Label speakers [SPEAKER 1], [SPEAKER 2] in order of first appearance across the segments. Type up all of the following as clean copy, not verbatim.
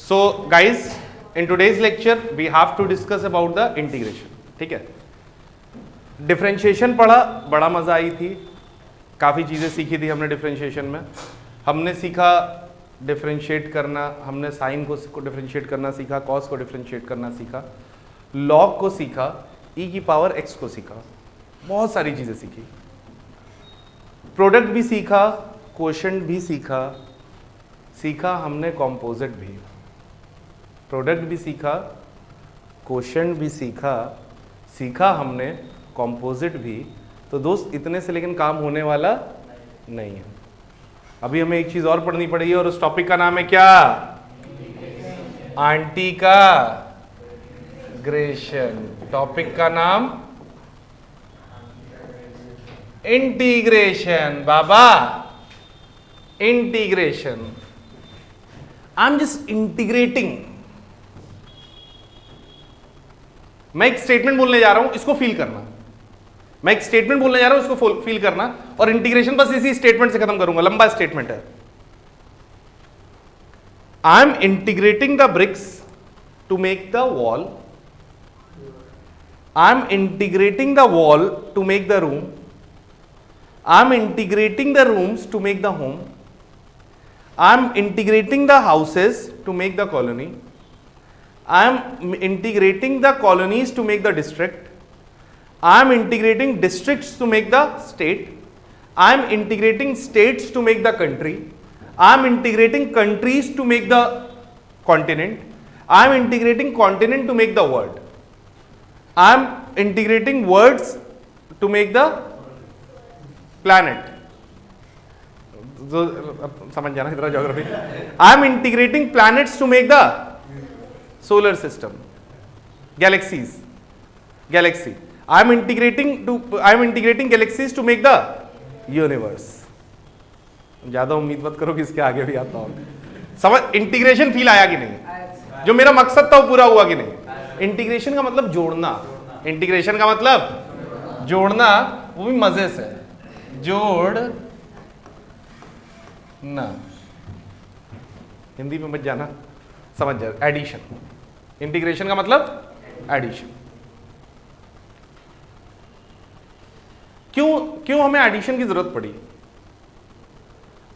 [SPEAKER 1] So guys, in today's lecture we have to discuss about the integration. ठीक है, differentiation पढ़ा, बड़ा मजा आई थी, काफ़ी चीज़ें सीखी थी हमने डिफरेंशिएशन में। हमने सीखा डिफरेंशिएट करना, हमने साइन को डिफरेंशिएट करना सीखा, कॉस को डिफरेंशिएट करना सीखा, लॉग को सीखा, e की पावर x को सीखा, बहुत सारी चीज़ें सीखी। प्रोडक्ट भी सीखा, क्वोशंट भी सीखा हमने कॉम्पोजिट भी, प्रोडक्ट भी सीखा, क्वोशंट भी सीखा हमने कॉम्पोजिट भी। तो दोस्त इतने से लेकिन काम होने वाला नहीं है, अभी हमें एक चीज और पढ़नी पड़ेगी और उस टॉपिक का नाम है क्या? आंटी का ग्रेशन। टॉपिक का नाम integration. Baba integration, I am just integrating. मैं एक स्टेटमेंट बोलने जा रहा हूं, इसको फील करना। मैं एक स्टेटमेंट बोलने जा रहा हूं, इसको फील करना, और इंटीग्रेशन बस इसी स्टेटमेंट से खत्म करूंगा। लंबा स्टेटमेंट है। I am integrating the bricks to make the wall, I am integrating the wall to make the room, I am integrating the rooms to make the home, I am integrating the houses to make the colony, I am integrating the colonies to make the district, I am integrating districts to make the state, I am integrating states to make the country, I am integrating countries to make the continent, I am integrating continent to make the world, I am integrating words to make the planet. समझ जाना इधर geography. I am integrating planets to make the solar system, galaxy. I am integrating galaxies to make the universe. ज्यादा उम्मीद मत करो कि इसके आगे भी आता हूं। समझ, इंटीग्रेशन फील आया कि नहीं? जो मेरा मकसद था वो पूरा हुआ कि नहीं? इंटीग्रेशन का मतलब जोड़ना, इंटीग्रेशन का मतलब जोड़ना, वो भी मजे से जोड़ ना। हिंदी में मत जाना, समझ जाए। एडिशन, इंटीग्रेशन का मतलब एडिशन। क्यों हमें एडिशन की जरूरत पड़ी?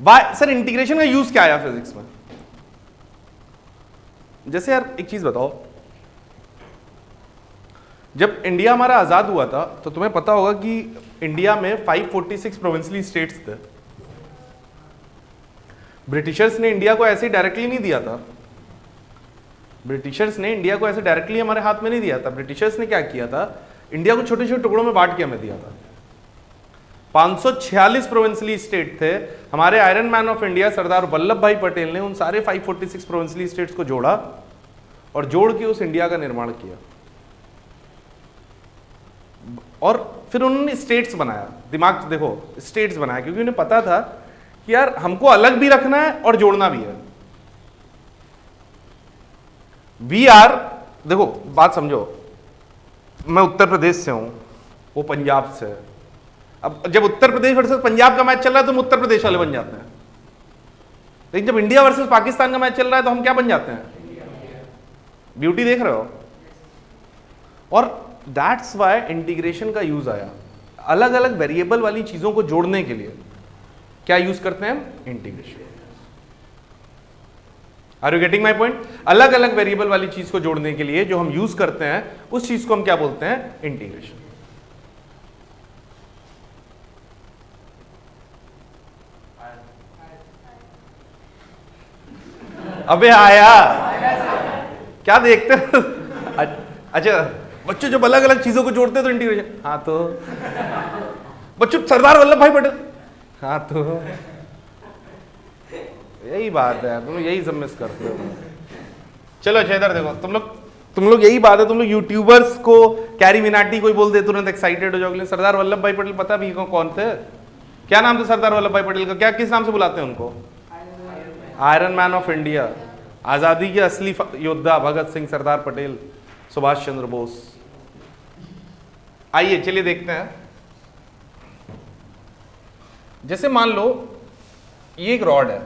[SPEAKER 1] वाई सर, इंटीग्रेशन का यूज क्या आया फिजिक्स में? जैसे यार एक चीज बताओ, जब इंडिया हमारा आजाद हुआ था तो तुम्हें पता होगा कि इंडिया में 546 प्रोविंशियल स्टेट्स थे। ब्रिटिशर्स ने इंडिया को ऐसे डायरेक्टली नहीं दिया था, ब्रिटिशर्स ने इंडिया को ऐसे डायरेक्टली हमारे हाथ में नहीं दिया था। ब्रिटिशर्स ने क्या किया था, इंडिया को छोटे छोटे टुकड़ों में बांट के हमें दिया था। 546 प्रोविंशियल स्टेट थे। हमारे iron man of India Sardar Vallabh भाई पटेल ने उन सारे 546 प्रोविंशियल स्टेट्स को जोड़ा और जोड़ के उस इंडिया का निर्माण किया, और फिर उन्होंने स्टेट्स बनाया। दिमाग देखो, स्टेट्स बनाया क्योंकि उन्हें पता था कि यार हमको अलग भी रखना है और जोड़ना भी है। वी आर, देखो बात समझो, मैं उत्तर प्रदेश से हूं, वो पंजाब से है। अब जब उत्तर प्रदेश वर्सेस पंजाब का मैच चल रहा है तो हम उत्तर प्रदेश वाले बन जाते हैं, लेकिन जब इंडिया वर्सेस पाकिस्तान का मैच चल रहा है तो हम क्या बन जाते हैं? ब्यूटी देख रहे हो? और दैट्स व्हाई इंटीग्रेशन का यूज आया। अलग अलग वेरिएबल वाली चीजों को जोड़ने के लिए क्या यूज करते हैं हम? Integration. Are you getting my point? अलग अलग वेरिएबल वाली चीज को जोड़ने के लिए जो हम यूज करते हैं उस चीज को हम क्या बोलते हैं? इंटीग्रेशन। अबे आया क्या देखते हैं? अच्छा बच्चों, जब अलग अलग चीजों को जोड़ते हैं तो इंटीग्रेशन। हाँ तो बच्चों, सरदार वल्लभ भाई पटेल, हाँ तो यही बात है, तुम लोग यही सब मिस करते हो। चलो अच्छा इधर देखो, तुम लोग यही बात है, तुम लोग यूट्यूबर्स को कैरी मिनाटी कोई बोल दे तुरंत एक्साइटेड हो जाओगे। सरदार वल्लभ भाई पटेल पता भी कौन थे? क्या नाम था सरदार वल्लभ भाई पटेल का? क्या किस नाम से बुलाते हैं उनको? आयरन मैन ऑफ इंडिया, आजादी के असली योद्धा भगत सिंह, सरदार पटेल, सुभाष चंद्र बोस। आइए चलिए देखते हैं। जैसे मान लो ये एक रॉड है,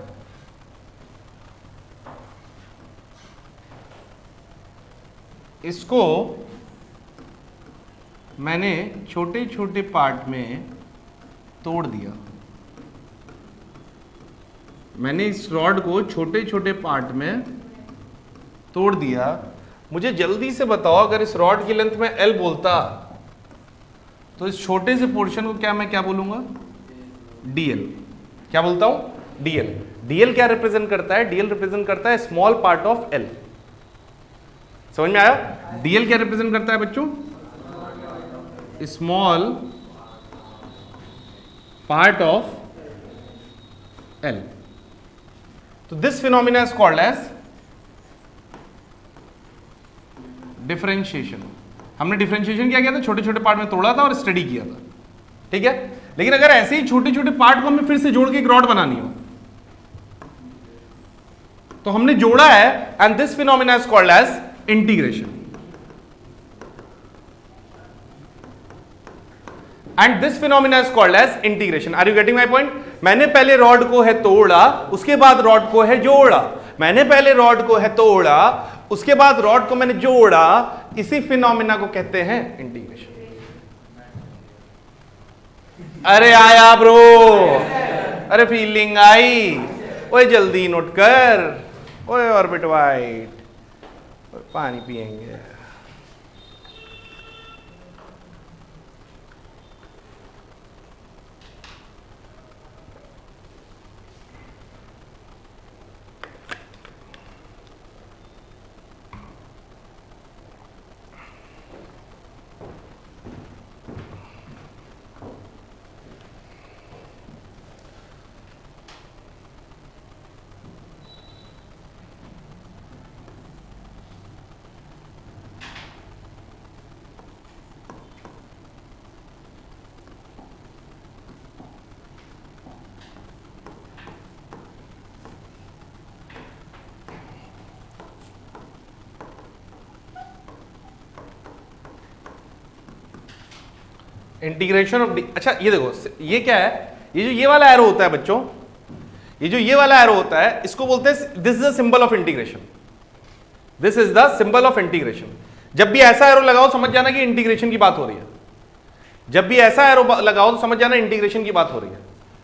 [SPEAKER 1] इसको मैंने छोटे छोटे पार्ट में तोड़ दिया, मैंने इस रॉड को छोटे छोटे पार्ट में तोड़ दिया। मुझे जल्दी से बताओ, अगर इस रॉड की लेंथ में L बोलता तो इस छोटे से पोर्शन को मैं क्या बोलूंगा? DL। क्या बोलता हूं? DL। DL क्या रिप्रेजेंट करता है? DL रिप्रेजेंट करता है स्मॉल पार्ट ऑफ L। समझ में आया? DL क्या रिप्रेजेंट करता है बच्चों? Small part of L। तो this phenomena is called as differentiation. हमने डिफरेंशिएशन क्या किया था? छोटे छोटे पार्ट में तोड़ा था और स्टडी किया था, ठीक है। लेकिन अगर ऐसे ही छोटे छोटे पार्ट को हमें फिर से जोड़ के एक रॉड बनानी हो तो हमने जोड़ा है, and this phenomena is called as integration. And this phenomena is called as integration. Are you getting my point? मैंने पहले रॉड को है तोड़ा, उसके बाद रॉड को है जोड़ा। मैंने पहले रॉड को है तोड़ा, उसके बाद रॉड को मैंने जोड़ा। इसी फिनोमिना को कहते हैं इंटीग्रेशन। अरे आया ब्रो, अरे फीलिंग आई। ओए जल्दी नोट कर, ओए ऑर्बिट वाइट, पानी पिएंगे। Integration of D. अच्छा ये देखो, ये क्या है? ये जो ये वाला एरो होता है बच्चों, ये जो ये वाला एरो होता है, इसको बोलते हैं this is the symbol of integration. This is the symbol of integration. जब भी ऐसा एरो लगाओ समझ जाना कि इंटीग्रेशन की बात हो रही है। जब भी ऐसा एरो लगाओ तो समझ जाना इंटीग्रेशन की बात हो रही है।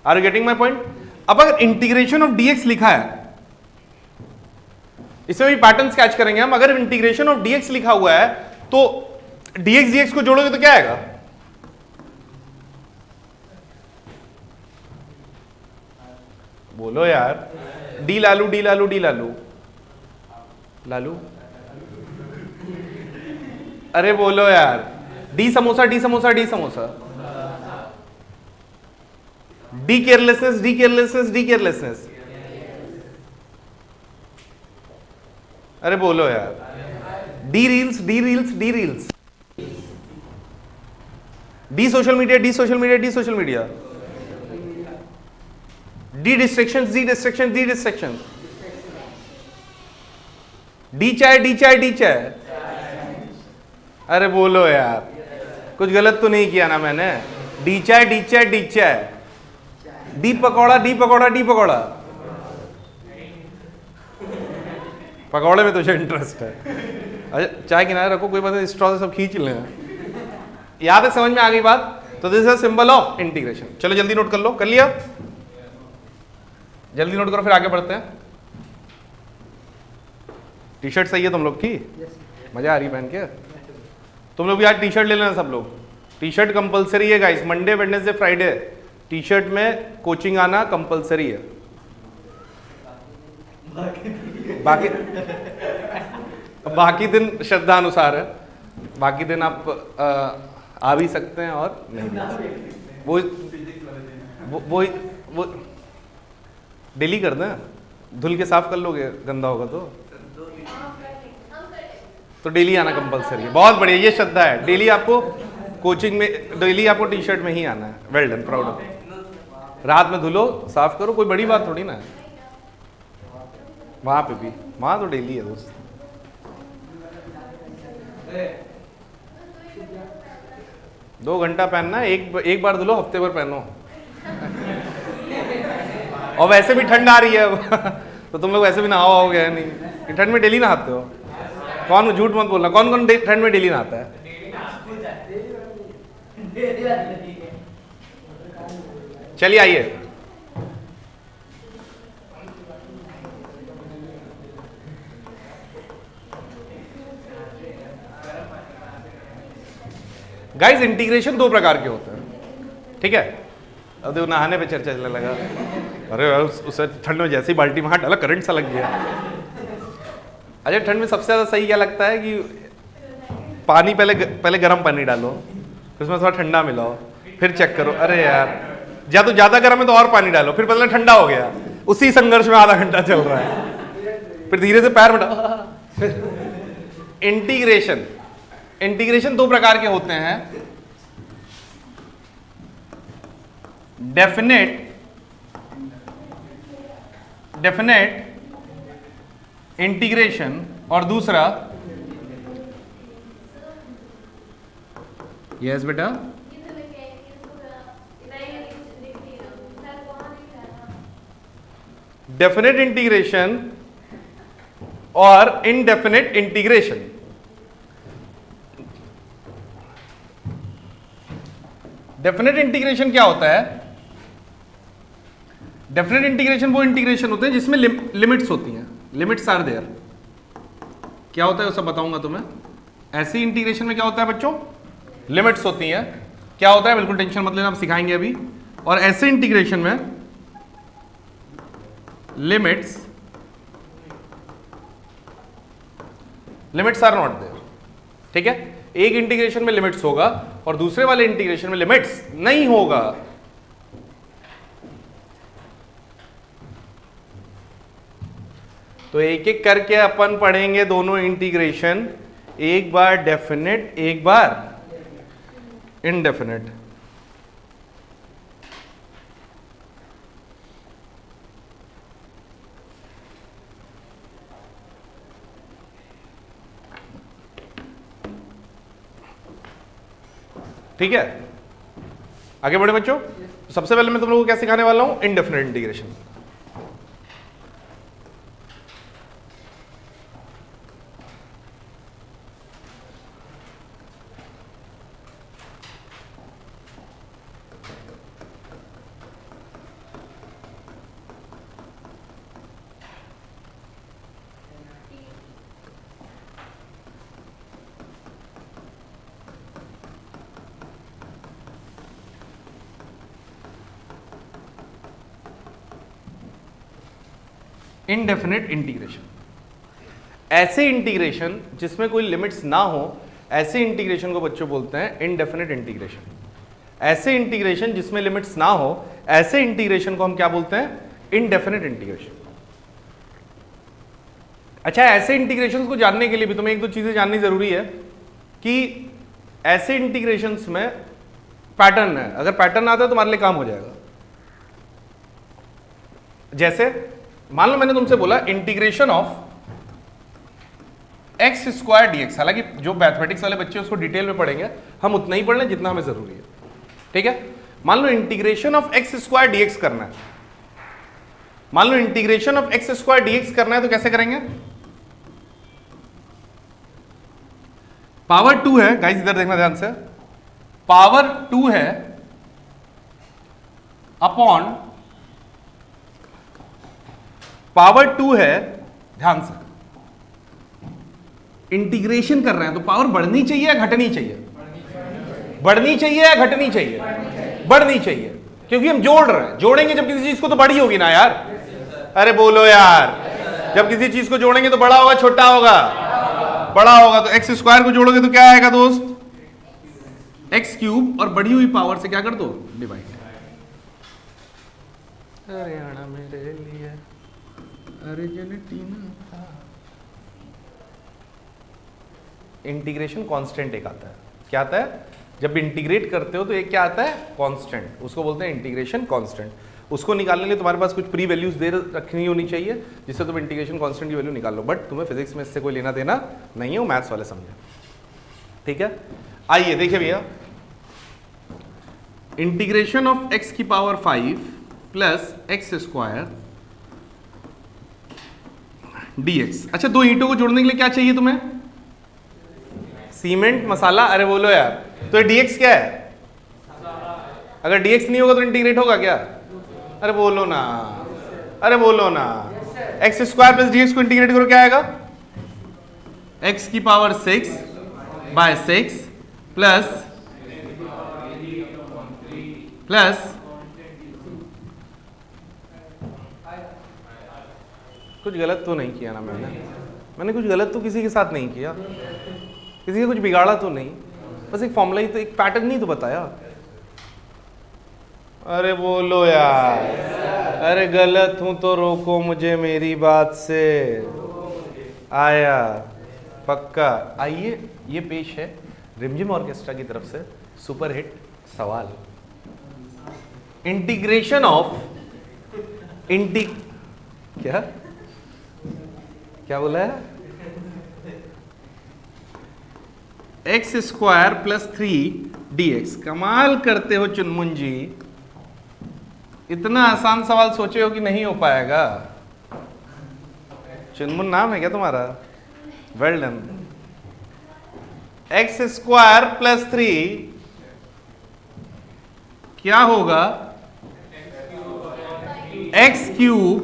[SPEAKER 1] Are you getting my point? अब अगर इंटीग्रेशन ऑफ डीएक्स लिखा है, इसमें भी पैटर्न कैच करेंगे हम। अगर इंटीग्रेशन ऑफ डीएक्स लिखा हुआ है तो डीएक्स डीएक्स को जोड़ोगे तो क्या आएगा? बोलो यार। D Lalu D Lalu D Lalu Lalu, अरे बोलो यार। D samosa D samosa D samosa. D carelessness D carelessness D carelessness, अरे बोलो यार। D reels D reels D reels. D social media D social media D social media. D distraction D distraction D distraction. D चाय D चाय D चाय, अरे बोलो यार। कुछ गलत तो नहीं किया ना मैंने? डी चाय डी चाय डी चाय। D pakora D pakora D pakora. पकौड़े में तुझे इंटरेस्ट है? अच्छा चाय किनारे रखो, कोई बात नहीं, स्ट्रॉ से सब खींच ले। याद है? समझ में आ गई बात? तो this is symbol of integration. चलो जल्दी नोट कर लो। कर लिया? जल्दी नोट करो, फिर आगे बढ़ते हैं। टी शर्ट सही है तुम लोग की? मजा आ रही है पहन के? तुम लोग भी आज टी शर्ट ले लेना सब लोग। टी शर्ट कंपलसरी है guys. Monday Wednesday Friday T shirt में कोचिंग आना कंपलसरी है। बाकी दिन श्रद्धा अनुसार है। बाकी दिन आप आ भी सकते हैं और नहीं भी। वो डेली कर दें, धुल के साफ कर लोगे, गंदा होगा तो डेली आना कंपलसरी है। बहुत बढ़िया, ये श्रद्धा है। डेली आपको कोचिंग में, डेली आपको टी शर्ट में ही आना है। Well done, proud of. रात में धुलो, साफ करो, कोई बड़ी बात थोड़ी ना है। वहां पे भी, वहां तो डेली है दोस्त। दो घंटा पहनना, एक बार धुलो, हफ्ते भर पहनो। और वैसे भी ठंड आ रही है तो तुम लोग वैसे भी नहाओगे नहीं, ठंड में डेली नहाते हो। कौन, झूठ मत बोलना, कौन कौन ठंड में डेली नहाता है? चलिए आइए, गाइस इंटीग्रेशन दो प्रकार के होते हैं, ठीक है। अब देखो नहाने पे चर्चा चलने लगा, अरे उसे ठंड में जैसे ही बाल्टी में हाथ डाला करंट सा लग गया। अच्छा ठंड में सबसे ज्यादा सही क्या लगता है कि पानी पहले गर्म पानी डालो, फिर उसमें थोड़ा ठंडा मिलाओ, फिर चेक करो, अरे यार या तो ज्यादा गर्म है तो और पानी डालो, फिर पता ठंडा हो गया, उसी संघर्ष में आधा घंटा चल रहा है, फिर धीरे से पैर में डालो। इंटीग्रेशन दो प्रकार के होते हैं, डेफिनेट इंटीग्रेशन और दूसरा, यस बेटा, डेफिनेट इंटीग्रेशन और इनडेफिनेट इंटीग्रेशन। डेफिनेट इंटीग्रेशन क्या होता है? डेफिनेट इंटीग्रेशन वो इंटीग्रेशन होते हैं जिसमें लिमिट्स होती हैं, लिमिट्स आर देयर। क्या होता है वो सब बताऊंगा तुम्हें। ऐसी इंटीग्रेशन में क्या होता है बच्चों? लिमिट्स होती हैं। क्या होता है बिल्कुल टेंशन मत लेना, आप सिखाएंगे अभी। और ऐसे इंटीग्रेशन में लिमिट्स आर नॉट देयर, ठीक है। एक इंटीग्रेशन में लिमिट्स होगा और दूसरे वाले इंटीग्रेशन में लिमिट्स नहीं होगा। तो एक एक करके अपन पढ़ेंगे दोनों इंटीग्रेशन, एक बार डेफिनेट एक बार इनडेफिनेट। ठीक है, आगे बढ़े बच्चों। सबसे पहले मैं तुम लोगों को क्या सिखाने वाला हूं? Indefinite integration. इनडेफिनेट इंटीग्रेशन, ऐसे इंटीग्रेशन जिसमें कोई लिमिट्स ना हो, ऐसे इंटीग्रेशन को बच्चों बोलते हैं इनडेफिनेट इंटीग्रेशन। ऐसे इंटीग्रेशन जिसमें लिमिट्स ना हो, ऐसे इंटीग्रेशन को हम क्या बोलते हैं? Indefinite integration. अच्छा, ऐसे इंटीग्रेशंस को जानने के लिए भी तुम्हें एक दो चीजें जाननी जरूरी है कि ऐसे इंटीग्रेशंस में पैटर्न है। अगर पैटर्न आता है तो तुम्हारे लिए काम हो जाएगा। जैसे मान लो मैंने तुमसे बोला integration of x square dx. हालांकि जो मैथमेटिक्स वाले बच्चे उसको डिटेल में पढ़ेंगे, हम उतना ही पढ़ लें जितना हमें जरूरी है, ठीक है। मान लो integration of x square dx करना है, मान लो integration of x square dx करना है, तो कैसे करेंगे? पावर 2 है गाइस, इधर देखना ध्यान से, पावर 2 है अपॉन पावर 2 है, ध्यान से, इंटीग्रेशन कर रहे हैं तो पावर बढ़नी चाहिए या घटनी चाहिए? बढ़नी चाहिए या घटनी चाहिए? बढ़नी चाहिए, क्योंकि हम जोड़ रहे हैं। जोड़ेंगे जब किसी चीज को तो बड़ी होगी ना यार। अरे बोलो यार, जब किसी चीज को जोड़ेंगे तो बड़ा होगा छोटा होगा? बड़ा होगा। तो एक्स स्क्वायर को जोड़ोगे तो क्या आएगा दोस्त? एक्स क्यूब, और बढ़ी हुई पावर से क्या कर दो? डिवाइड। हरियाणा मेरे लिए अर्जेंटीना। इंटीग्रेशन कांस्टेंट एक आता है। क्या आता है? जब इंटीग्रेट करते हो तो एक क्या आता है? कांस्टेंट। उसको बोलते हैं इंटीग्रेशन कांस्टेंट। उसको निकालने के लिए तुम्हारे पास कुछ प्री वैल्यूज दे रखनी होनी चाहिए जिससे तुम इंटीग्रेशन कांस्टेंट की वैल्यू निकाल लो। बट तुम्हें फिजिक्स में इससे कोई लेना देना नहीं है, वो मैथ्स वाले समझे, ठीक है। आइए देखिए भैया, इंटीग्रेशन ऑफ एक्स की power 5 plus x square dx. अच्छा, दो ईंटों को जोड़ने के लिए क्या चाहिए तुम्हें? सीमेंट मसाला, अरे बोलो यार, तो ये dx क्या है? अगर dx नहीं होगा तो इंटीग्रेट होगा क्या? अरे बोलो ना, अरे बोलो ना। एक्स स्क्वायर प्लस dx को इंटीग्रेट करो, क्या आएगा? x की पावर 6 बाय 6 प्लस कुछ गलत तो नहीं किया ना मैंने कुछ गलत तो किसी के साथ नहीं किया, किसी का कुछ बिगाड़ा तो नहीं, बस एक फॉर्मूला ही तो, एक पैटर्न ही तो बताया। अरे बोलो यार, अरे गलत हूं तो रोको मुझे मेरी बात से। आया पक्का। आइए, ये पेश है रिमझिम ऑर्केस्ट्रा की तरफ से सुपर हिट सवाल। इंटीग्रेशन ऑफ क्या बोला है? X square plus 3 dx। कमाल करते हो चुनमुन जी, इतना आसान सवाल सोचे हो कि नहीं हो पाएगा। चुनमुन नाम है क्या तुम्हारा? Well done. X square plus 3 क्या होगा? X cube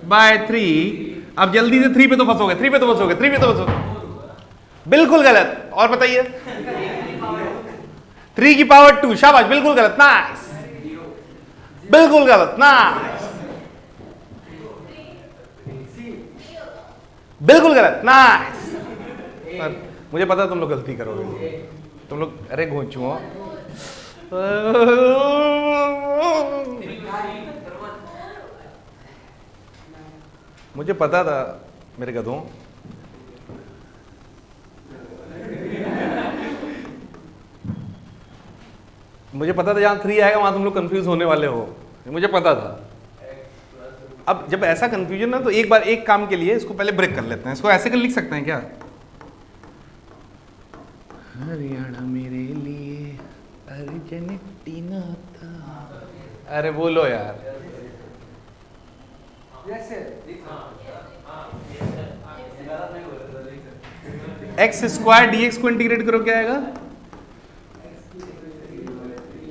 [SPEAKER 1] by 3। अब जल्दी से 3 पे तो फंसोगे, 3 पे तो फंसोगे, 3 पे तो फंसोगे। बिल्कुल गलत। और बताइए। 3 की पावर 2। शाबाश, बिल्कुल गलत। नाइस, बिल्कुल गलत। नाइस, बिल्कुल गलत। नाइस। मुझे पता तुम लोग गलती करोगे, तुम लोग, अरे घोंचू हो। मुझे पता था मेरे गधों। मुझे पता था जहां 3 आएगा वहां तुम लोग कंफ्यूज होने वाले हो, मुझे पता था। अब जब ऐसा कंफ्यूजन ना, तो एक बार एक काम के लिए इसको पहले ब्रेक कर लेते हैं। इसको ऐसे कर लिख सकते हैं क्या? हरियाणा मेरे लिए अर्जेंटीना था। अरे बोलो यार। एक्स स्क्वायर dx को इंटीग्रेट करो, क्या आएगा?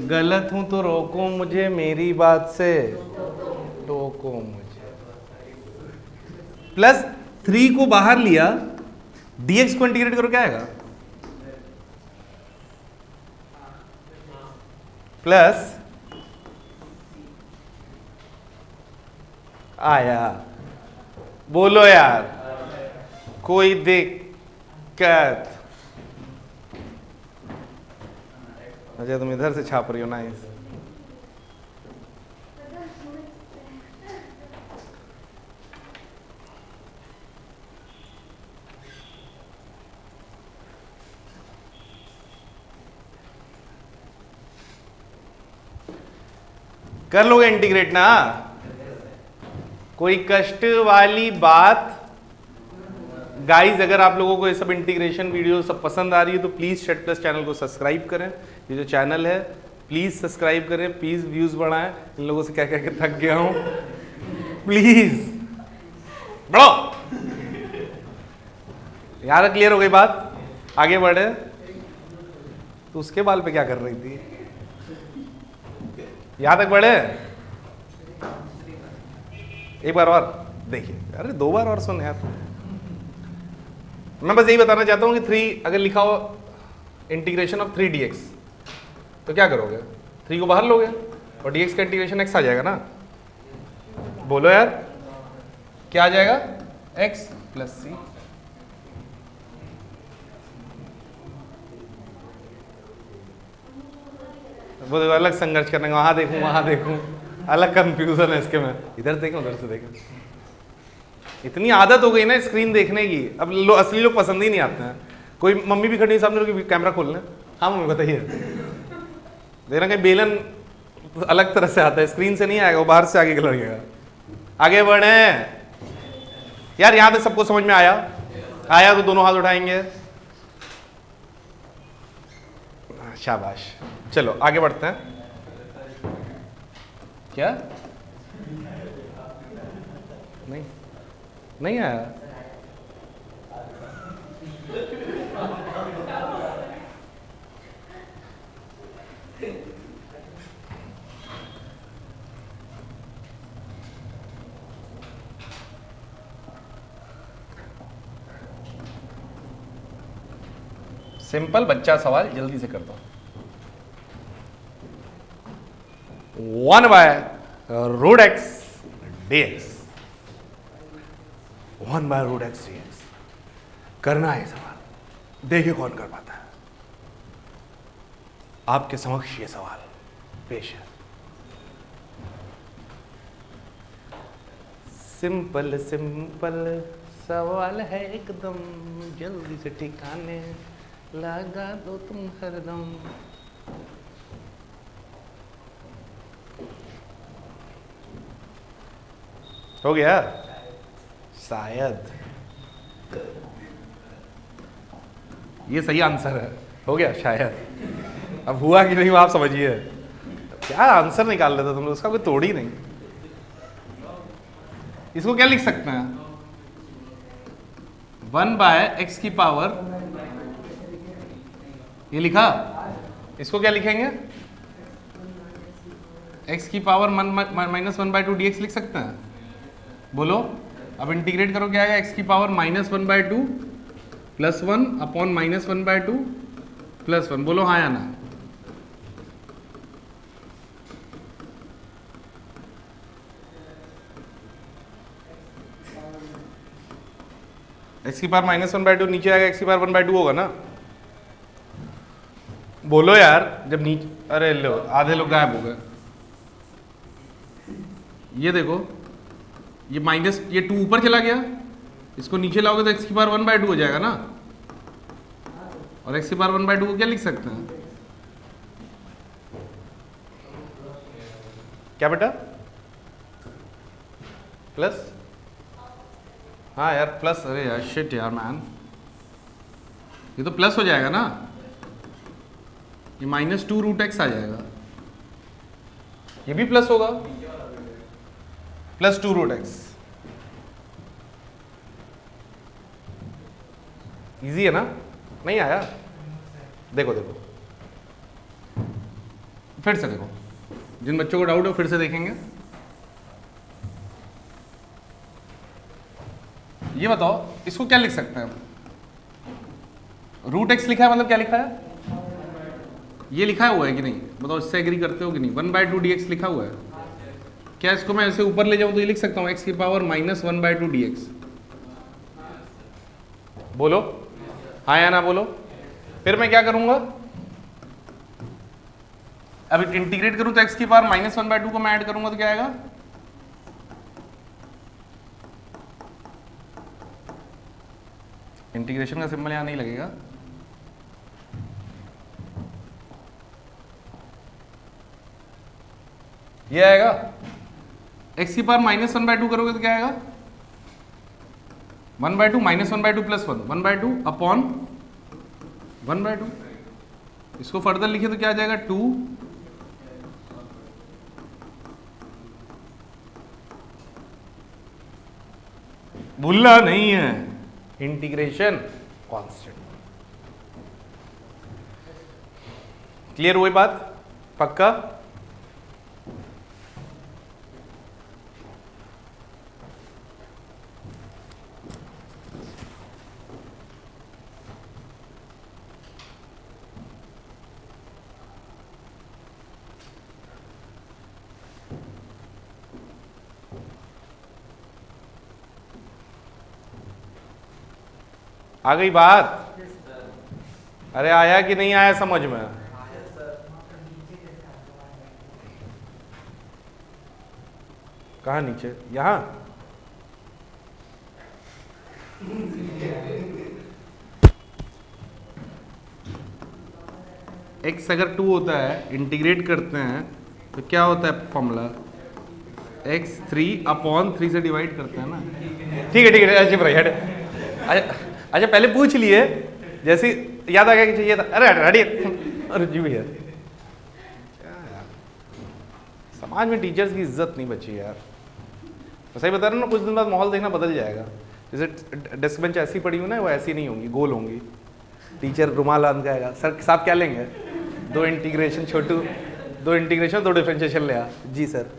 [SPEAKER 1] गलत हूं तो रोको मुझे मेरी बात से, रोको मुझे। प्लस 3 को बाहर लिया, dx को इंटीग्रेट करो, क्या आएगा? प्लस आया। बोलो यार, कोई दिक्कत? अच्छा तुम इधर से छाप रही हो। नाइस। कर लोगे इंटीग्रेट ना? कोई कष्ट वाली बात? गाइज, अगर आप लोगों को ये सब इंटीग्रेशन वीडियो सब पसंद आ रही है तो प्लीज शेड प्लस चैनल को सब्सक्राइब करें। ये जो चैनल है प्लीज सब्सक्राइब करें, प्लीज व्यूज बढ़ाएं। इन लोगों से क्या क्या थक गया हूं, प्लीज बढ़ो। यार क्लियर हो गई बात? आगे बढ़े। तो उसके बाल पे क्या कर रही थी? यहां तक बढ़े? एक बार और देखिए। अरे 2 बार और सुन यार। मैं बस यही बताना चाहता हूं कि 3 अगर लिखा हो इंटीग्रेशन ऑफ 3 dx तो क्या करोगे? 3 को बाहर लोगे और dx का इंटीग्रेशन x आ जाएगा ना। बोलो यार, क्या आ जाएगा? x plus c। वो अलग संघर्ष करने का, वहां देखूं वहां देखूं, अलग कंफ्यूजन है इसके में। इधर देखें उधर से देखें। इतनी आदत हो गई ना स्क्रीन देखने की, अब असली लोग पसंद ही नहीं आते हैं। कोई मम्मी भी खड़ी सामने, कैमरा खोल लें। हाँ मम्मी बताइए। देखना कहीं बेलन अलग तरह से आता है, स्क्रीन से नहीं आएगा, वो बाहर से आगे लगेगा। आगे बढ़े यार। यहां तक सबको समझ में आया? आया तो दोनों हाथ उठाएंगे। शाबाश। चलो आगे बढ़ते हैं। क्या नहीं आया? सिंपल बच्चा सवाल जल्दी से करता हूं। 1 by root x dx 1 by root x dx करना है सवाल, देखिए कौन कर पाता है। आपके समक्ष ये सवाल पेश है। सिंपल सिंपल सवाल है एकदम, जल्दी से ठिकाने लगा दो तुम हरदम। हो गया शायद, ये सही आंसर है। हो गया शायद, अब हुआ कि नहीं वो आप समझिए। क्या आंसर निकाल लेते तुम लोग, उसका कोई तोड़ ही नहीं। इसको क्या लिख सकते हैं? 1 बाय एक्स की पावर, ये लिखा। इसको क्या लिखेंगे? x की पावर -1/2 dx लिख सकते हैं। बोलो, अब इंटीग्रेट करो क्या आएगा? x की पावर -1/2 + 1 अपॉन -1/2 + 1। बोलो हाँ या ना। x की पावर -1/2 नीचे आएगा, x की पावर 1/2 होगा ना। बोलो यार, जब नीचे, अरे लो आधे लोग गायब हो गए। ये देखो, ये माइनस, ये 2 ऊपर चला गया, इसको नीचे लाओगे तो x की पावर 1/2 हो जाएगा ना। और x की पावर 1/2 को क्या लिख सकते हैं? क्या बेटा? प्लस, हाँ यार प्लस, अरे यार शिट यार मैन, ये तो प्लस हो जाएगा ना। ये -2 रूट एक्स आ जाएगा, ये भी प्लस होगा, +2 रूट एक्स। इजी है ना? नहीं आया? देखो देखो, फिर से देखो, जिन बच्चों को डाउट हो फिर से देखेंगे। ये बताओ, इसको क्या लिख सकते हैं? रूट एक्स लिखा है, मतलब क्या लिखा है? ये लिखा हुआ है कि नहीं? बताओ, इससे एग्री करते हो कि नहीं? 1/2 dx लिखा हुआ है। क्या इसको मैं ऐसे ऊपर ले जाऊं तो ये लिख सकता हूं x की पावर -1/2 dx? बोलो हाँ या ना बोलो। फिर मैं क्या करूंगा? अब इंटीग्रेट करूं तो x की पावर -1/2 को मैं ऐड करूंगा तो क्या आएगा? इंटीग्रेशन का सिंबल यहां नहीं लगेगा। ये आएगा, x की पावर -1/2 करोगे तो क्या आएगा? 1/2 -1/2 + 1 1/2 अपॉन 1/2। इसको फर्दर लिखे तो क्या आ जाएगा? 2 भूलना नहीं है, इंटीग्रेशन कांस्टेंट। क्लियर हुई बात? पक्का? आ गई बात? अरे आया कि नहीं आया समझ में? कहाँ नीचे? यहां? x अगर 2 होता है, इंटीग्रेट करते हैं तो क्या होता है फॉर्मूला? x 3/3 से डिवाइड करते हैं ना। ठीक है अच्छी भाई। अच्छा पहले पूछ लिए, जैसे याद आ गया कि चाहिए था। अरे रेडी, अरे जी भैया, समाज में टीचर्स की इज्जत नहीं बची यार। तो सही बता रहा हूँ ना, कुछ दिन बाद माहौल देखना बदल जाएगा। जैसे डेस्क बेंच ऐसी पड़ी हुई ना, वो ऐसी नहीं होंगी, गोल होंगी। टीचर रुमाल बांध के आएगा, सर साहब क्या लेंगे? 2 इंटीग्रेशन छोटू, 2 इंटीग्रेशन 2 डिफरेंशिएशन ले आ। जी सर।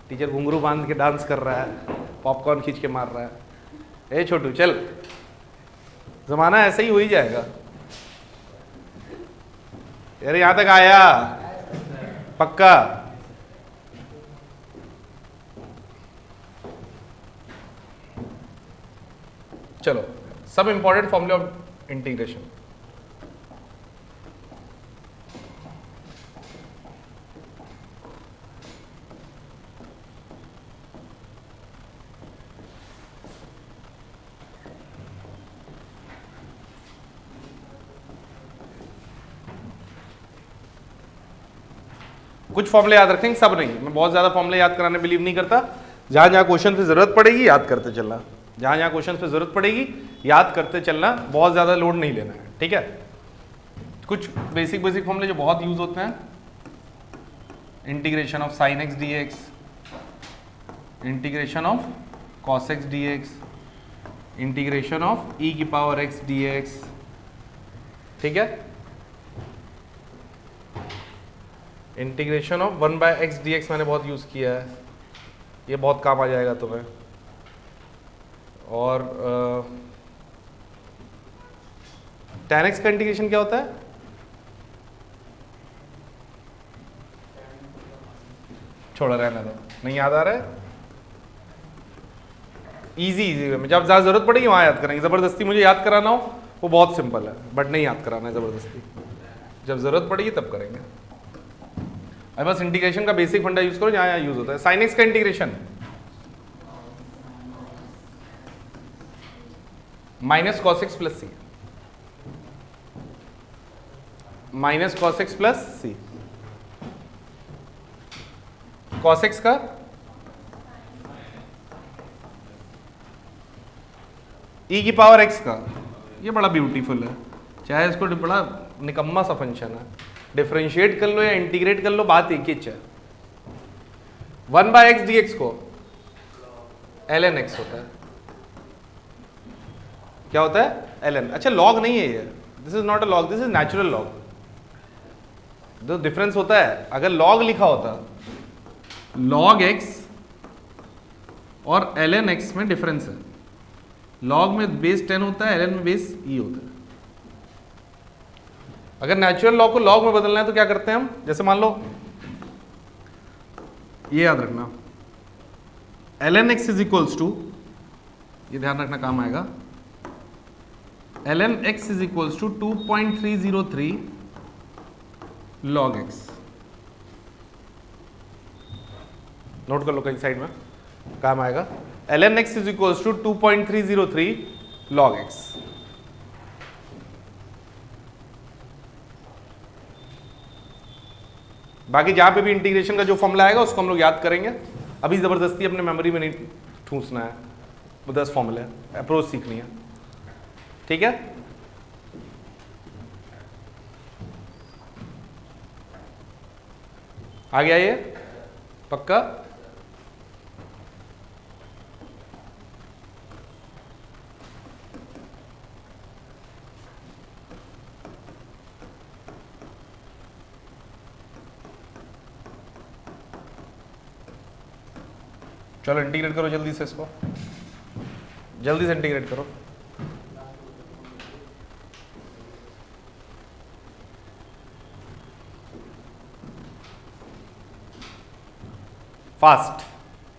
[SPEAKER 1] टीचर घुंघरू बांध के डांस कर रहा है, पॉपकॉर्न खींच के मार रहा है। ए छोटू चल, जमाना ऐसा ही हो ही जाएगा। अरे यहां तक आया पक्का। चलो सब इंपॉर्टेंट फॉर्मूले ऑफ इंटीग्रेशन। कुछ फॉर्मूले याद रखेंगे, सब नहीं। मैं बहुत ज्यादा फॉर्मूले याद कराने बिलीव नहीं करता। जहां जहां क्वेश्चन पे जरूरत पड़ेगी याद करते चलना, जहां जहां क्वेश्चन पे जरूरत पड़ेगी याद करते चलना, बहुत ज्यादा लोड नहीं लेना है, ठीक है। कुछ बेसिक फॉर्मूले जो बहुत यूज होते हैं, integration of sine x d x, integration of cos x d x, integration of e की पावर एक्स डी एक्स, ठीक है। इंटीग्रेशन ऑफ 1/x dx मैंने बहुत यूज किया है, ये बहुत काम आ जाएगा तुम्हें। और tan x का इंटीग्रेशन क्या होता है? छोड़ा रहने दो, नहीं याद आ रहा है। इजी वे में जब ज्यादा जरूरत पड़ेगी वहां याद करेंगे। जबरदस्ती मुझे याद कराना हो वो बहुत सिंपल है, बट नहीं याद कराना है जबरदस्ती। जब जरूरत पड़ेगी तब करेंगे। अब बस इंटीग्रेशन का बेसिक फंडा यूज करो जहां यहां यूज होता है। साइन एक्स का integration minus cos x plus c, minus cos x plus c. Cos x का ई की पावर एक्स का, ये बड़ा ब्यूटीफुल है, चाहे इसको बड़ा निकम्मा सा फंक्शन है। डिफरेंशिएट कर लो या इंटीग्रेट कर लो, बात एक ही है। 1/x dx को ln x होता है। क्या होता है? ln। अच्छा लॉग नहीं है ये, this is not a log, this is natural log. जो डिफरेंस होता है, अगर लॉग लिखा होता, log x और ln x में डिफरेंस है। लॉग में बेस 10 होता है, ln में बेस e होता है। अगर नेचुरल लॉग को लॉग में बदलना है तो क्या करते हैं हम? जैसे मान लो, ये याद रखना, ln x is equals to, ये ध्यान रखना काम आएगा, ln x is equals to 2.303 log x। Note कर लो कहीं साइड में, काम आएगा। ln x is equals to 2.303 log x। बाकी जहां पे भी इंटीग्रेशन का जो फॉर्मूला आएगा उसको हम लोग याद करेंगे। अभी जबरदस्ती अपने मेमोरी में नहीं ठूसना है, वो 10 फॉर्मूले अप्रोच सीखनी है, ठीक है। आ गया ये पक्का? चलो इंटीग्रेट करो जल्दी से, इसको जल्दी से इंटीग्रेट करो। Fast,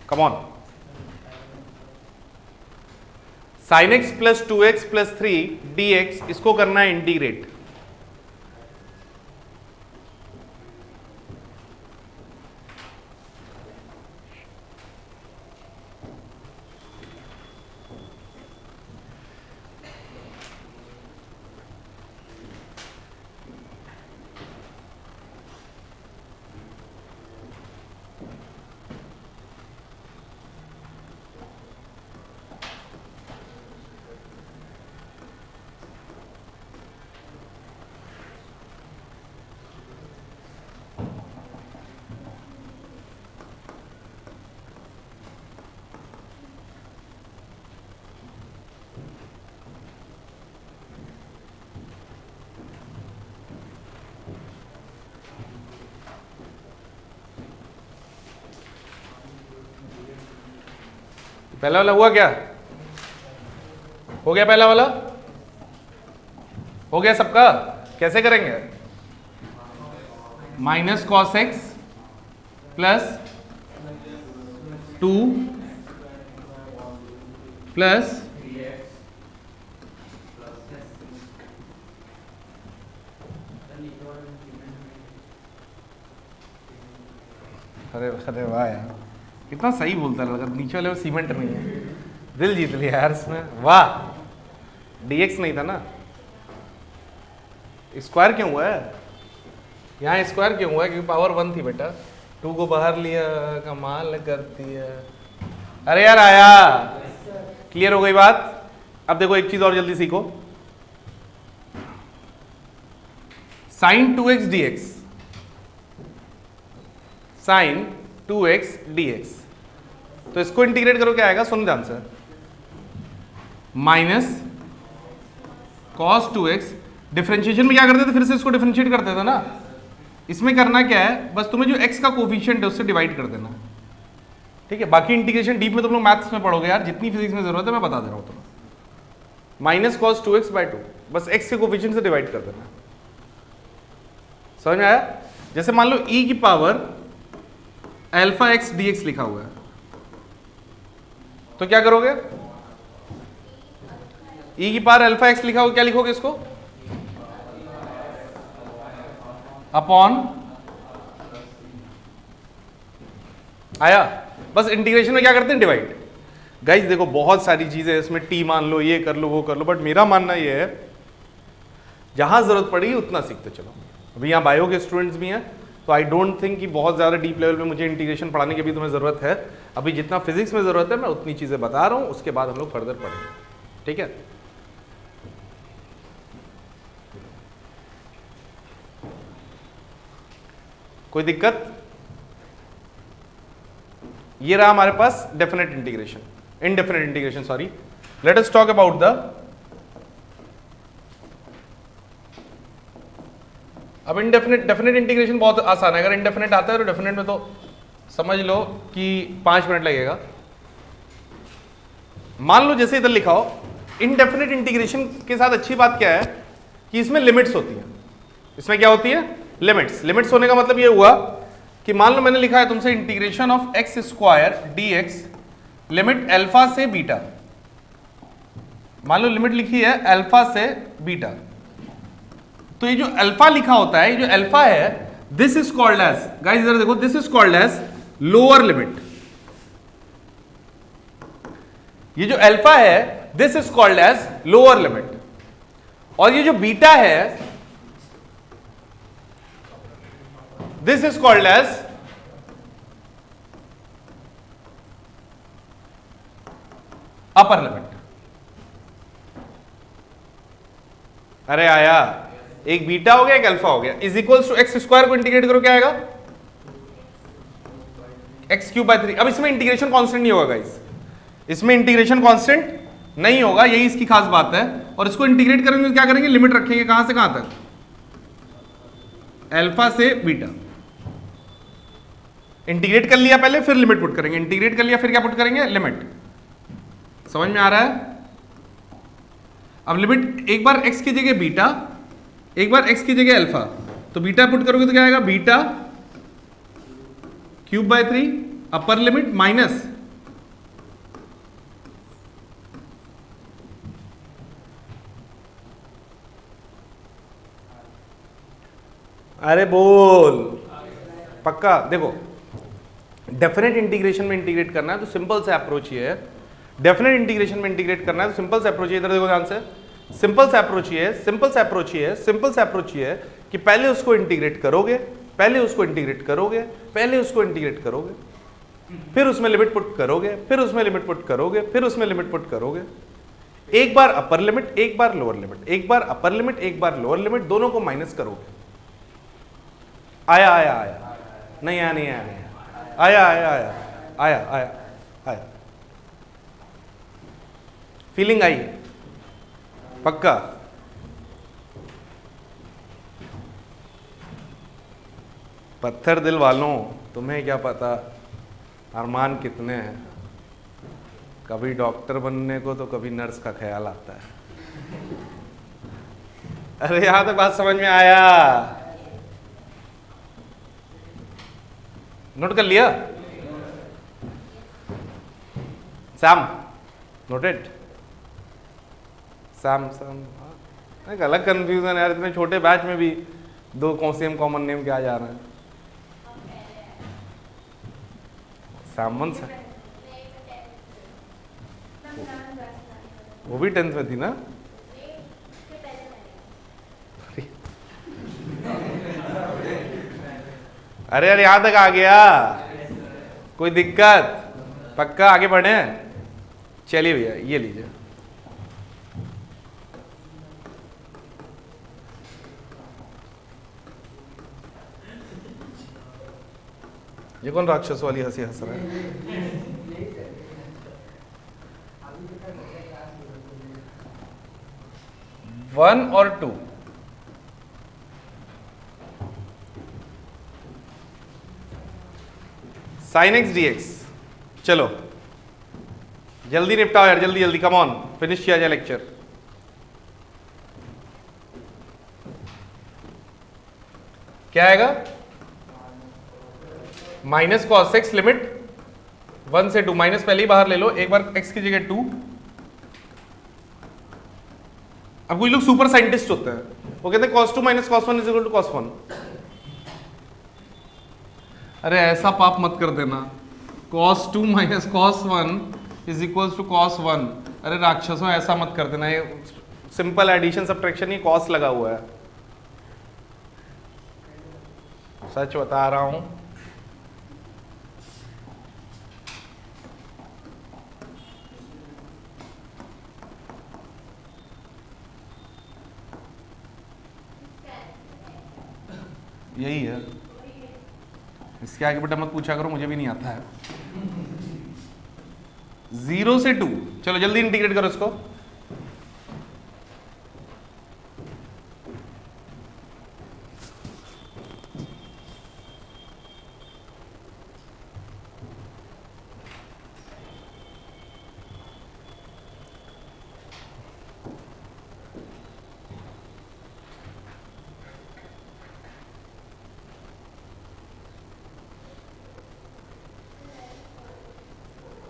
[SPEAKER 1] come on. Sine x plus 2x plus 3 dx, इसको करना है इंटीग्रेट। पहला वाला हुआ क्या? हो गया पहला वाला? हो गया सबका? कैसे करेंगे? Minus cos x plus 2 plus अरे अरे वाह यार, कितना सही बोलता है लड़का। नीचे वाले में सीमेंट नहीं है, दिल जीत लिया यार इसमें, वाह। dx नहीं था ना, स्क्वायर क्यों हुआ है यहाँ? स्क्वायर क्यों हुआ है? क्योंकि पावर 1 थी बेटा, 2 को बाहर लिया, कमाल करती है। अरे यार आया, क्लियर हो गई बात। अब देखो एक चीज और जल्दी सीखो, sign 2x dx, sign 2x dx, तो इसको इंटीग्रेट करो क्या आएगा? सुन ध्यान से, माइनस कॉस 2x, डिफरेंशिएशन में क्या करते थे? फिर से इसको डिफरेंशिएट करते थे ना। इसमें करना क्या है, बस तुम्हें जो x का कोफिशिएंट है उससे डिवाइड कर देना, ठीक है। बाकी इंटीग्रेशन डीप में तुम लोग मैथ्स में पढ़ोगे यार, जितनी फिजिक्स में जरूरत है मैं बता दे रहा हूं तुम्हें। माइनस कॉस 2x बाय 2, बस x के कोफिशिएंट से डिवाइड कर देना। समझ में आया? जैसे मान लो e की पावर अल्फा x dx लिखा हुआ है, तो क्या करोगे? e की पावर अल्फा x लिखा हुआ, क्या लिखोगे इसको? अपॉन, आया? बस इंटीग्रेशन में क्या करते हैं? डिवाइड। गाइस देखो बहुत सारी चीजें इसमें, t मान लो, ये कर लो, वो कर लो, बट मेरा मानना ये है जहां जरूरत पड़ेगी उतना सीखते चलो। अभी यहाँ बायो के स्टूडेंट्स भी हैं, तो आई डोंट थिंक कि बहुत ज़्यादा डीप लेवल पे मुझे इंटीग्रेशन पढ़ाने की भी तुम्हें ज़रूरत है। अभी जितना फिजिक्स में ज़रूरत है मैं उतनी चीज़ें बता रहा हूँ, उसके बाद हम लोग फर्दर पढ़ेंगे, ठीक है। कोई दिक्कत? ये रहा हमारे पास definite integration, indefinite integration sorry. Let us talk about the, अब इनडेफिनेट, डेफिनेट इंटीग्रेशन बहुत आसान है। अगर इनडेफिनेट आता है तो डेफिनेट में तो समझ लो कि 5 मिनट लगेगा। मान लो जैसे इधर लिखा हो, इनडेफिनेट इंटीग्रेशन के साथ अच्छी बात क्या है कि इसमें लिमिट्स होती हैं। इसमें क्या होती है? लिमिट्स। लिमिट्स होने का मतलब ये हुआ कि मान लो मैंने लिखा है तुमसे integration of x square dx limit alpha से बीटा। मान लो लिमिट लिखी है अल्फा से बीटा, तो ये जो अल्फा लिखा होता है, ये जो अल्फा है, this is called as, guys इधर देखो, this is called as lower limit. ये जो अल्फा है this is called as lower limit, और ये जो बीटा है this is called as upper limit. अरे आया, एक बीटा हो गया एक अल्फा हो गया, is equals to x square को इंटीग्रेट करो क्या आएगा? X cube by 3। अब इसमें इंटीग्रेशन कांस्टेंट नहीं होगा गाइस, इसमें इंटीग्रेशन कांस्टेंट नहीं होगा, यही इसकी खास बात है। और इसको इंटीग्रेट करेंगे तो क्या करेंगे? लिमिट रखेंगे, कहां से कहां तक? अल्फा से बीटा। इंटीग्रेट कर लिया पहले, फिर लिमिट पुट करेंगे, इंटीग्रेट कर लिया फिर क्या पुट करेंगे? लिमिट। समझ में आ रहा है? अब लिमिट एक बार x की जगह बीटा, एक बार x की जगह अल्फा, तो बीटा पुट करोगे तो क्या आएगा? Beta cube by 3 upper limit minus अरे बोल पक्का। देखो डेफिनेट इंटीग्रेशन में इंटीग्रेट करना है तो सिंपल से अप्रोच ये है, डेफिनेट इंटीग्रेशन में इंटीग्रेट करना है तो सिंपल से अप्रोच ये, इधर देखो ध्यान से, सिंपल से अप्रोच ये है, सिंपल से अप्रोच ये है, सिंपल से अप्रोच ये है कि पहले उसको इंटीग्रेट करोगे, पहले उसको इंटीग्रेट करोगे, पहले उसको इंटीग्रेट करोगे, फिर उसमें लिमिट पुट करोगे, फिर उसमें लिमिट पुट करोगे, फिर उसमें लिमिट पुट करोगे। एक बार अपर लिमिट, एक बार लोअर लिमिट, एक बार अपर लिमिट, एक बार लोअर लिमिट, दोनों को माइनस करोगे। आया आया आया, नहीं आया नहीं आया नहीं आया, आया आया आया आया आया, फीलिंग आई पक्का? पत्थर दिल वालों, तुम्हें क्या पता अरमान कितने हैं, कभी डॉक्टर बनने को तो कभी नर्स का ख्याल आता है। अरे यहां तक बात समझ में आया? नोट कर लिया सैम? नोटेड? सैम सैम एक अलग कंफ्यूजन यार, इतने छोटे बैच में भी दो सेम कॉमन नेम क्या जा रहे हैं। सैमन से वो भी 10th में थी ना? अरे यार यहां तक आ गया, कोई दिक्कत? पक्का आगे बढ़े? चलिए भैया ये लीजिए, ये कौन राक्षस वाली हंसी हंस रहा है? वन और two, sine x d x. चलो जल्दी निपटाओ यार, जल्दी जल्दी, कम ऑन, फिनिश किया जाए लेक्चर। क्या आएगा? माइनस कॉस एक्स लिमिट 1 से 2, माइनस पहले ही बाहर ले लो, एक बार x की जगह 2। अब कुछ लोग सुपर साइंटिस्ट होते हैं, वो कहते हैं cos 2 minus cos 1 is equal to cos 1। अरे ऐसा पाप मत कर देना, cos 2 minus cos 1 is equal to cos 1। अरे राक्षसों ऐसा मत कर देना, ये सिंपल एडिशन सब्ट्रैक्शन ही cos लगा हुआ है, सच बता रहा हूं। यही है, इसके आगे बेटा मत पूछा करो, मुझे भी नहीं आता है। 0 से 2, चलो जल्दी इंटीग्रेट करो इसको।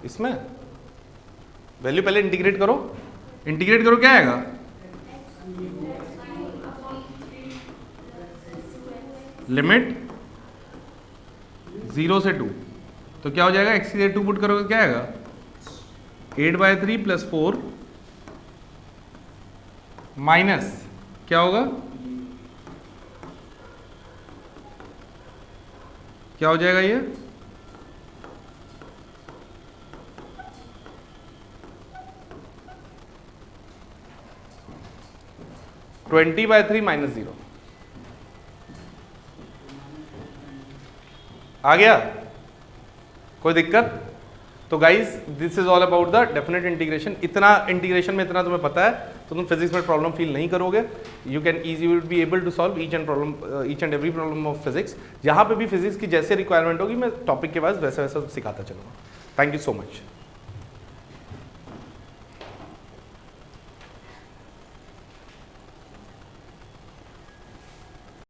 [SPEAKER 1] इसमें वैल्यू पहले इंटीग्रेट करो, इंटीग्रेट करो, क्या आएगा? लिमिट 0 से 2, तो क्या हो जाएगा? x की जगह 2 पुट करोगे, क्या आएगा? 8/3 + 4 माइनस क्या होगा? क्या हो जाएगा ये? 20/3 - 0 आ गया? कोई दिक्कत? तो guys this is all about the definite integration. इतना इंटीग्रेशन में इतना तुम्हें पता है तो तुम फिजिक्स में प्रॉब्लम फील नहीं करोगे। You can easy will be able to solve each and every problem of physics. जहाँ पे भी फिजिक्स की जैसे रिक्वायरमेंट होगी मैं टॉपिक के बाद वैसे वैसे सिखाता चलूँगा। Thank you so much.